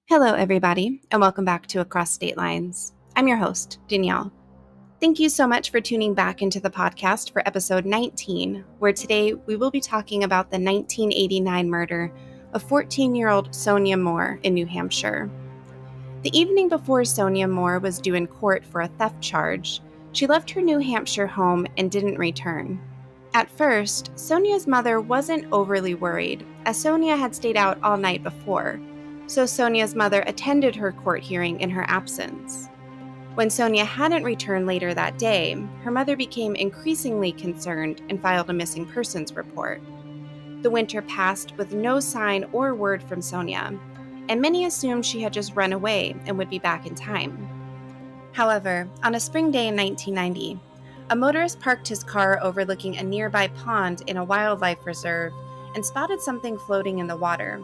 Hello, everybody, and welcome back to Across State Lines. I'm your host, Danielle. Thank you so much for tuning back into the podcast for episode 19, where today we will be talking about the 1989 murder of 14-year-old Sonya Moore in New Hampshire. The evening before Sonya Moore was due in court for a theft charge, she left her New Hampshire home and didn't return. At first, Sonya's mother wasn't overly worried, as Sonya had stayed out all night before, so Sonya's mother attended her court hearing in her absence. When Sonya hadn't returned later that day, her mother became increasingly concerned and filed a missing persons report. The winter passed with no sign or word from Sonya, and many assumed she had just run away and would be back in time. However, on a spring day in 1990, a motorist parked his car overlooking a nearby pond in a wildlife reserve and spotted something floating in the water,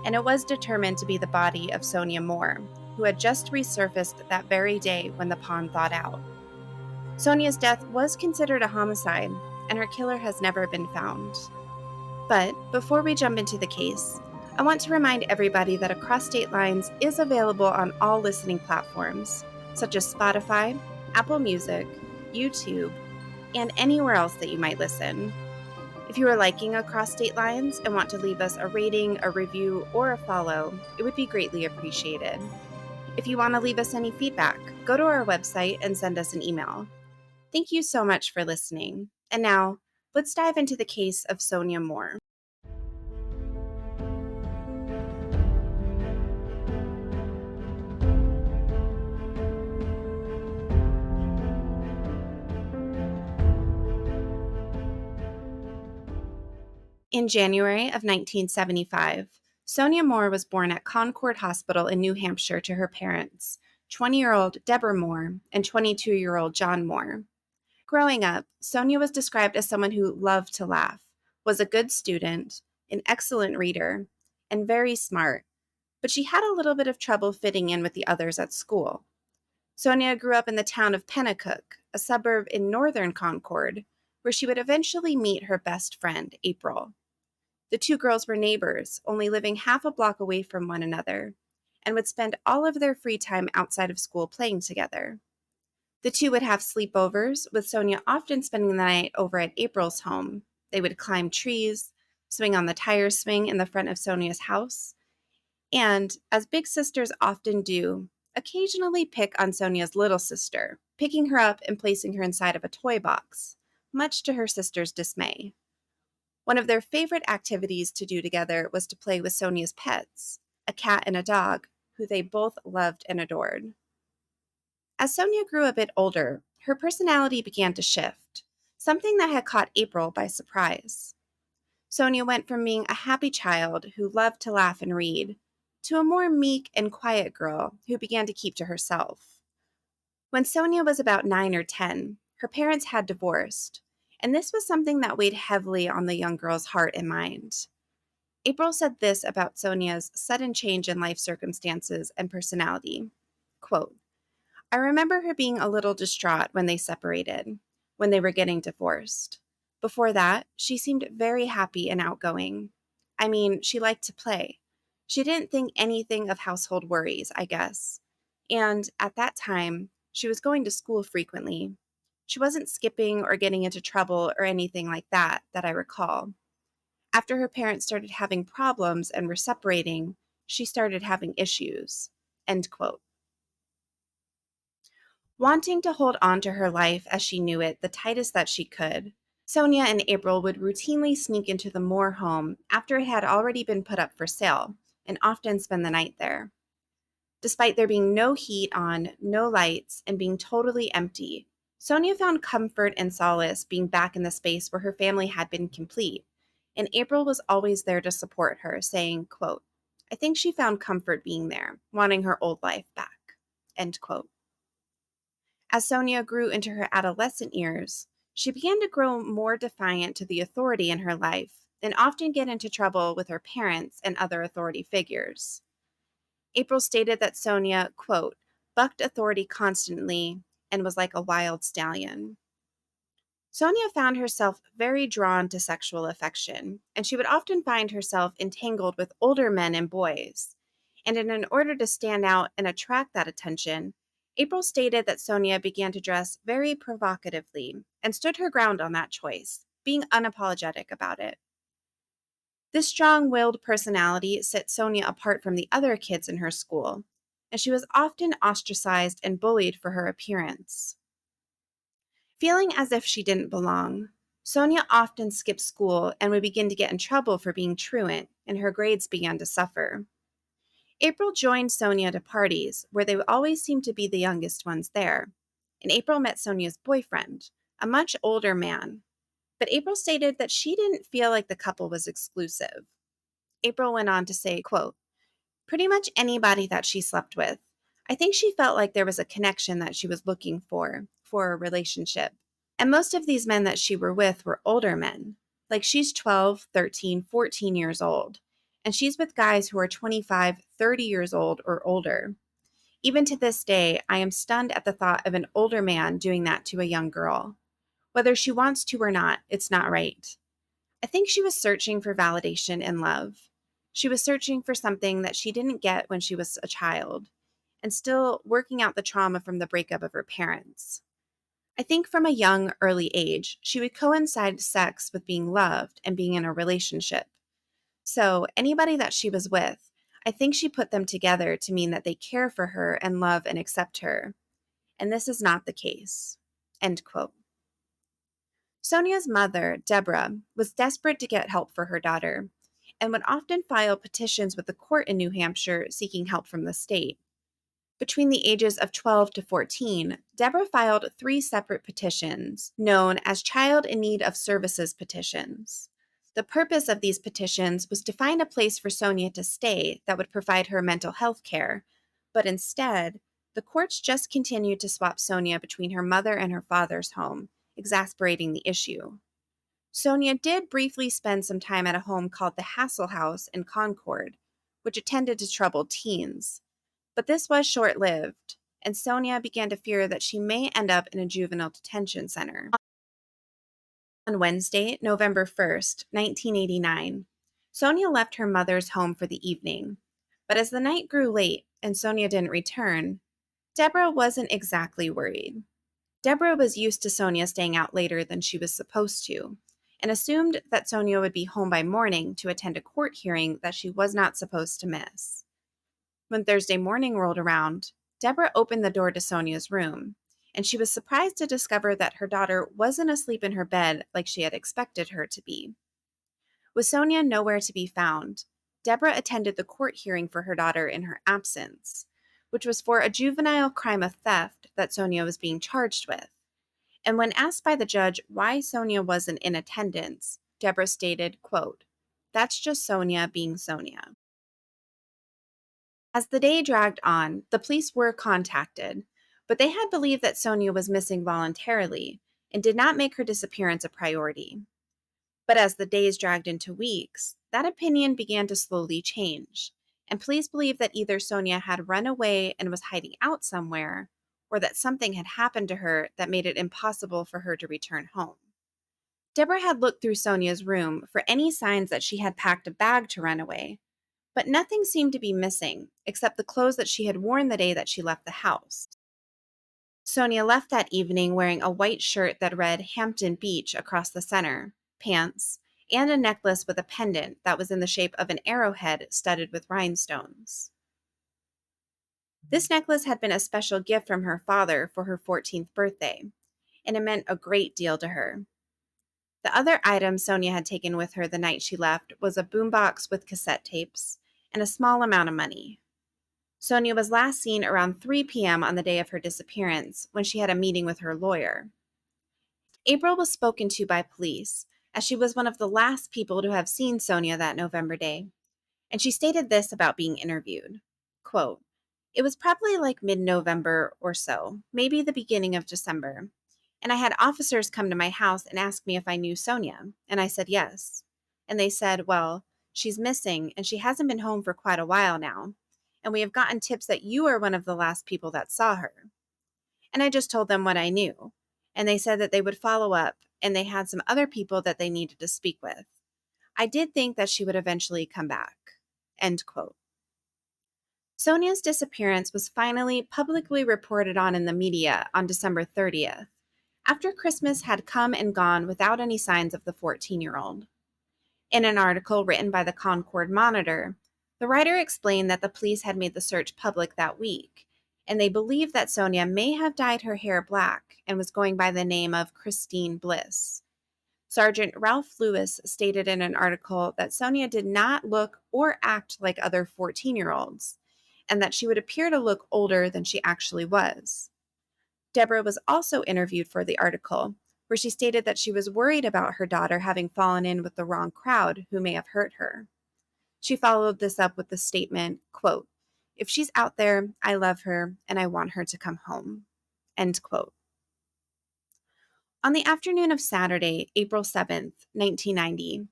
and it was determined to be the body of Sonya Moore, who had just resurfaced that very day when the pond thawed out. Sonya's death was considered a homicide, and her killer has never been found. But before we jump into the case, I want to remind everybody that Across State Lines is available on all listening platforms, such as Spotify, Apple Music, YouTube, and anywhere else that you might listen. If you are liking Across State Lines and want to leave us a rating, a review, or a follow, it would be greatly appreciated. If you want to leave us any feedback, go to our website and send us an email. Thank you so much for listening. And now, let's dive into the case of Sonya Moore. In January of 1975, Sonya Moore was born at Concord Hospital in New Hampshire to her parents, 20-year-old Deborah Moore and 22-year-old John Moore. Growing up, Sonya was described as someone who loved to laugh, was a good student, an excellent reader, and very smart, but she had a little bit of trouble fitting in with the others at school. Sonya grew up in the town of Pennacook, a suburb in northern Concord, where she would eventually meet her best friend, April. The two girls were neighbors, only living half a block away from one another, and would spend all of their free time outside of school playing together. The two would have sleepovers, with Sonya often spending the night over at April's home. They would climb trees, swing on the tire swing in the front of Sonya's house, and, as big sisters often do, occasionally pick on Sonya's little sister, picking her up and placing her inside of a toy box, much to her sister's dismay. One of their favorite activities to do together was to play with Sonya's pets, a cat and a dog, who they both loved and adored. As Sonya grew a bit older, her personality began to shift, something that had caught April by surprise. Sonya went from being a happy child who loved to laugh and read, to a more meek and quiet girl who began to keep to herself. When Sonya was about 9 or 10, her parents had divorced, and this was something that weighed heavily on the young girl's heart and mind. April said this about Sonya's sudden change in life circumstances and personality. Quote, "I remember her being a little distraught when they separated, when they were getting divorced. Before that, she seemed very happy and outgoing. I mean, she liked to play. She didn't think anything of household worries, I guess. And at that time, she was going to school frequently. She wasn't skipping or getting into trouble or anything like that I recall. After her parents started having problems and were separating, she started having issues." End quote. Wanting to hold on to her life as she knew it the tightest that she could, Sonya and April would routinely sneak into the Moore home after it had already been put up for sale, and often spend the night there. Despite there being no heat on, no lights, and being totally empty, Sonya found comfort and solace being back in the space where her family had been complete, and April was always there to support her, saying, quote, "I think she found comfort being there, wanting her old life back." End quote. As Sonya grew into her adolescent years, she began to grow more defiant to the authority in her life and often get into trouble with her parents and other authority figures. April stated that Sonya, quote, "bucked authority constantly and was like a wild stallion." Sonya found herself very drawn to sexual affection, and she would often find herself entangled with older men and boys. And in order to stand out and attract that attention, April stated that Sonya began to dress very provocatively and stood her ground on that choice, being unapologetic about it. This strong willed personality set Sonya apart from the other kids in her school, and she was often ostracized and bullied for her appearance. Feeling as if she didn't belong, Sonya often skipped school and would begin to get in trouble for being truant, and her grades began to suffer. April joined Sonya to parties, where they always seemed to be the youngest ones there, and April met Sonya's boyfriend, a much older man. But April stated that she didn't feel like the couple was exclusive. April went on to say, quote, pretty much anybody that she slept with. I think she felt like there was a connection that she was looking for a relationship. And most of these men that she were with were older men. Like she's 12, 13, 14 years old. And she's with guys who are 25, 30 years old or older. Even to this day, I am stunned at the thought of an older man doing that to a young girl. Whether she wants to or not, it's not right. I think she was searching for validation and love. She was searching for something that she didn't get when she was a child, and still working out the trauma from the breakup of her parents. I think from a young, early age, she would coincide sex with being loved and being in a relationship. So, anybody that she was with, I think she put them together to mean that they care for her and love and accept her. And this is not the case. End quote. Sonia's mother, Deborah, was desperate to get help for her daughter and would often file petitions with the court in New Hampshire seeking help from the state. Between the ages of 12 to 14, Deborah filed 3 separate petitions known as Child in Need of Services petitions. The purpose of these petitions was to find a place for Sonya to stay that would provide her mental health care, but instead, the courts just continued to swap Sonya between her mother and her father's home, exasperating the issue. Sonya did briefly spend some time at a home called the Hassel House in Concord, which attended to troubled teens. But this was short-lived, and Sonya began to fear that she may end up in a juvenile detention center. On Wednesday, November 1st, 1989, Sonya left her mother's home for the evening. But as the night grew late and Sonya didn't return, Deborah wasn't exactly worried. Deborah was used to Sonya staying out later than she was supposed to, and assumed that Sonya would be home by morning to attend a court hearing that she was not supposed to miss. When Thursday morning rolled around, Deborah opened the door to Sonya's room, and she was surprised to discover that her daughter wasn't asleep in her bed like she had expected her to be. With Sonya nowhere to be found, Deborah attended the court hearing for her daughter in her absence, which was for a juvenile crime of theft that Sonya was being charged with. And when asked by the judge why Sonya wasn't in attendance, Deborah stated, quote, "That's just Sonya being Sonya." As the day dragged on, the police were contacted, but they had believed that Sonya was missing voluntarily and did not make her disappearance a priority. But as the days dragged into weeks, that opinion began to slowly change, and police believed that either Sonya had run away and was hiding out somewhere, or that something had happened to her that made it impossible for her to return home. Deborah had looked through Sonya's room for any signs that she had packed a bag to run away, but nothing seemed to be missing except the clothes that she had worn the day that she left the house. Sonya left that evening wearing a white shirt that read Hampton Beach across the center, pants, and a necklace with a pendant that was in the shape of an arrowhead studded with rhinestones. This necklace had been a special gift from her father for her 14th birthday, and it meant a great deal to her. The other item Sonya had taken with her the night she left was a boombox with cassette tapes and a small amount of money. Sonya was last seen around 3 p.m. on the day of her disappearance when she had a meeting with her lawyer. April was spoken to by police, as she was one of the last people to have seen Sonya that November day, and she stated this about being interviewed. Quote, "It was probably like mid-November or so, maybe the beginning of December, and I had officers come to my house and ask me if I knew Sonya, and I said yes. And they said, well, she's missing, and she hasn't been home for quite a while now, and we have gotten tips that you are one of the last people that saw her. And I just told them what I knew, and they said that they would follow up, and they had some other people that they needed to speak with. I did think that she would eventually come back." End quote. Sonia's disappearance was finally publicly reported on in the media on December 30th, after Christmas had come and gone without any signs of the 14-year-old. In an article written by the Concord Monitor, the writer explained that the police had made the search public that week, and they believed that Sonya may have dyed her hair black and was going by the name of Christine Bliss. Sergeant Ralph Lewis stated in an article that Sonya did not look or act like other 14-year-olds, and that she would appear to look older than she actually was. Deborah was also interviewed for the article, where she stated that she was worried about her daughter having fallen in with the wrong crowd who may have hurt her. She followed this up with the statement, quote, "If she's out there, I love her and I want her to come home." End quote. On the afternoon of Saturday, April 7th, 1990,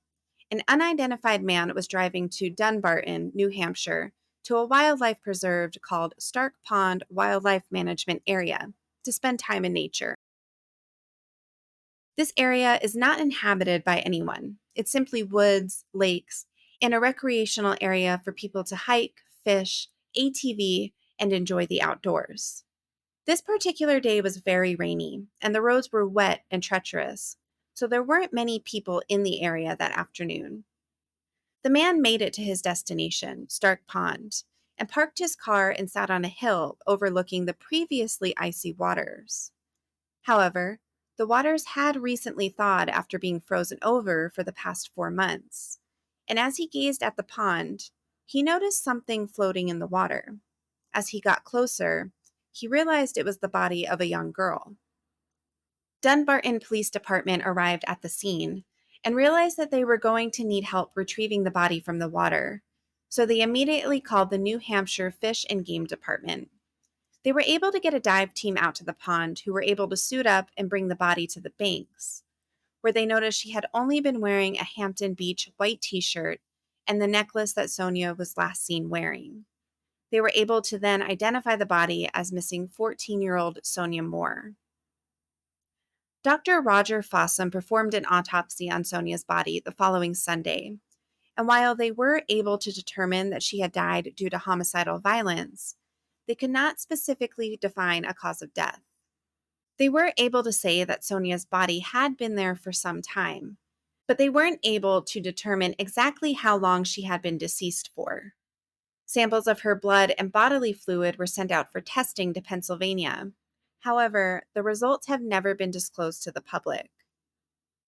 an unidentified man was driving to Dunbarton, New Hampshire, to a wildlife preserve called Stark Pond Wildlife Management Area to spend time in nature. This area is not inhabited by anyone. It's simply woods, lakes, and a recreational area for people to hike, fish, ATV, and enjoy the outdoors. This particular day was very rainy, and the roads were wet and treacherous, so there weren't many people in the area that afternoon. The man made it to his destination, Stark Pond, and parked his car and sat on a hill overlooking the previously icy waters. However, the waters had recently thawed after being frozen over for the past 4 months, and as he gazed at the pond, he noticed something floating in the water. As he got closer, he realized it was the body of a young girl. Dunbarton Police Department arrived at the scene and realized that they were going to need help retrieving the body from the water, so they immediately called the New Hampshire Fish and Game Department. They were able to get a dive team out to the pond who were able to suit up and bring the body to the banks, where they noticed she had only been wearing a Hampton Beach white t-shirt and the necklace that Sonya was last seen wearing. They were able to then identify the body as missing 14-year-old Sonya Moore. Dr. Roger Fossum performed an autopsy on Sonya's body the following Sunday, and while they were able to determine that she had died due to homicidal violence, they could not specifically define a cause of death. They were able to say that Sonya's body had been there for some time, but they weren't able to determine exactly how long she had been deceased for. Samples of her blood and bodily fluid were sent out for testing to Pennsylvania. However, the results have never been disclosed to the public.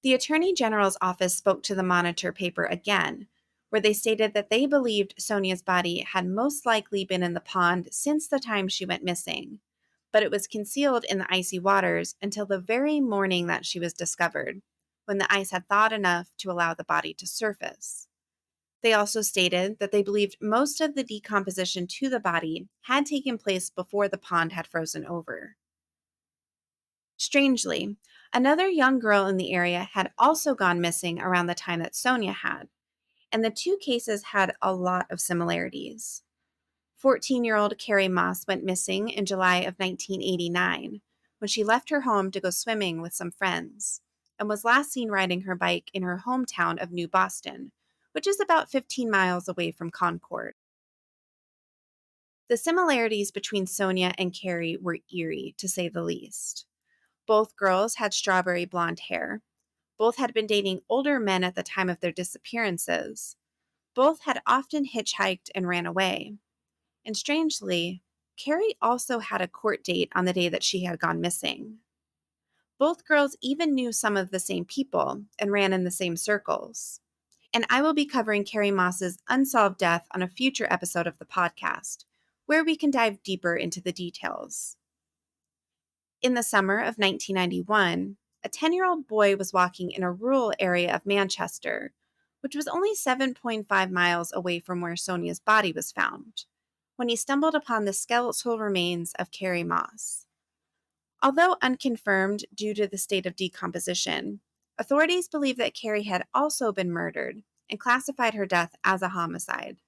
The Attorney General's office spoke to the Monitor paper again, where they stated that they believed Sonya's body had most likely been in the pond since the time she went missing, but it was concealed in the icy waters until the very morning that she was discovered, when the ice had thawed enough to allow the body to surface. They also stated that they believed most of the decomposition to the body had taken place before the pond had frozen over. Strangely, another young girl in the area had also gone missing around the time that Sonya had, and the two cases had a lot of similarities. 14-year-old Carrie Moss went missing in July of 1989 when she left her home to go swimming with some friends and was last seen riding her bike in her hometown of New Boston, which is about 15 miles away from Concord. The similarities between Sonya and Carrie were eerie, to say the least. Both girls had strawberry blonde hair. Both had been dating older men at the time of their disappearances. Both had often hitchhiked and ran away. And strangely, Carrie also had a court date on the day that she had gone missing. Both girls even knew some of the same people and ran in the same circles. And I will be covering Carrie Moss's unsolved death on a future episode of the podcast, where we can dive deeper into the details. In the summer of 1991, a 10-year-old boy was walking in a rural area of Manchester, which was only 7.5 miles away from where Sonya's body was found, when he stumbled upon the skeletal remains of Carrie Moss. Although unconfirmed due to the state of decomposition, authorities believe that Carrie had also been murdered and classified her death as a homicide.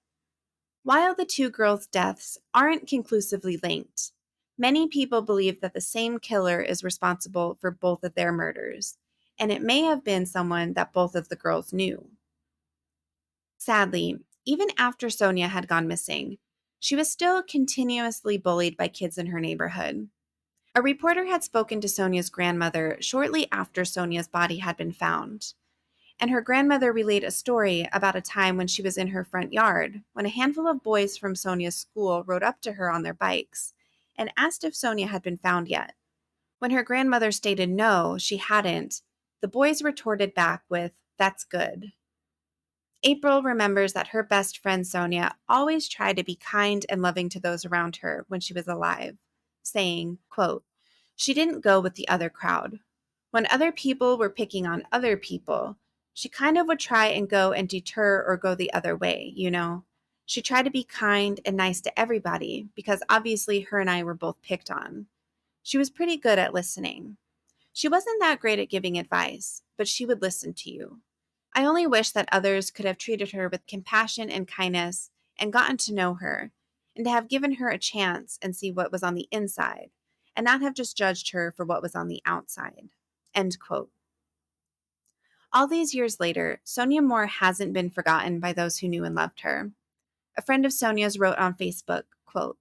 While the two girls' deaths aren't conclusively linked, many people believe that the same killer is responsible for both of their murders, and it may have been someone that both of the girls knew. Sadly, even after Sonya had gone missing, She was still continuously bullied by kids in her neighborhood. A reporter had spoken to Sonya's grandmother shortly after Sonya's body had been found, and her grandmother relayed a story about a time when she was in her front yard when a handful of boys from Sonya's school rode up to her on their bikes and asked if Sonya had been found yet. When her grandmother stated no, she hadn't, the boys retorted back with, "That's good." April remembers that her best friend Sonya always tried to be kind and loving to those around her when she was alive, saying, quote, "She didn't go with the other crowd. When other people were picking on other people, she kind of would try and go and deter or go the other way, you know? She tried to be kind and nice to everybody because obviously her and I were both picked on. She was pretty good at listening. She wasn't that great at giving advice, but she would listen to you. I only wish that others could have treated her with compassion and kindness and gotten to know her, and to have given her a chance and see what was on the inside, and not have just judged her for what was on the outside." End quote. All these years later, Sonya Moore hasn't been forgotten by those who knew and loved her. A friend of Sonya's wrote on Facebook, quote,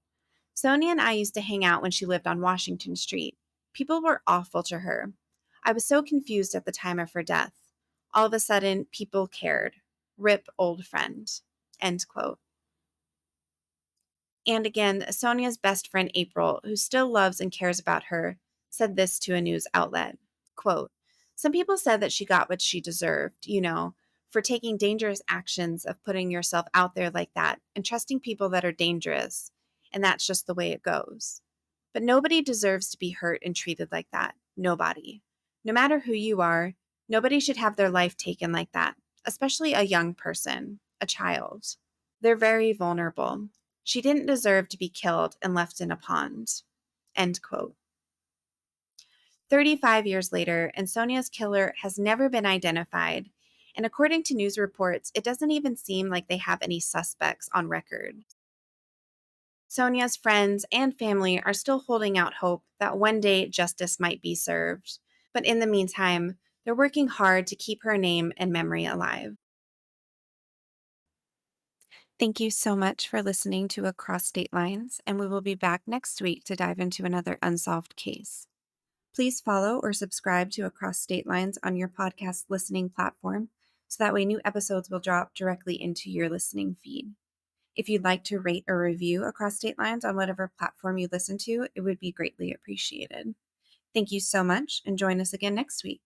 "Sonya and I used to hang out when she lived on Washington Street. People were awful to her. I was so confused at the time of her death. All of a sudden, people cared. Rip old friend." End quote. And again, Sonya's best friend April, who still loves and cares about her, said this to a news outlet, quote, "Some people said that she got what she deserved, for taking dangerous actions of putting yourself out there like that and trusting people that are dangerous. And that's just the way it goes. But nobody deserves to be hurt and treated like that. Nobody. No matter who you are, nobody should have their life taken like that, especially a young person, a child. They're very vulnerable. She didn't deserve to be killed and left in a pond." End quote. 35 years later, and Sonya's killer has never been identified. And according to news reports, it doesn't even seem like they have any suspects on record. Sonya's friends and family are still holding out hope that one day justice might be served. But in the meantime, they're working hard to keep her name and memory alive. Thank you so much for listening to Across State Lines, and we will be back next week to dive into another unsolved case. Please follow or subscribe to Across State Lines on your podcast listening platform so that way new episodes will drop directly into your listening feed. If you'd like to rate or review Across State Lines on whatever platform you listen to, it would be greatly appreciated. Thank you so much, and join us again next week.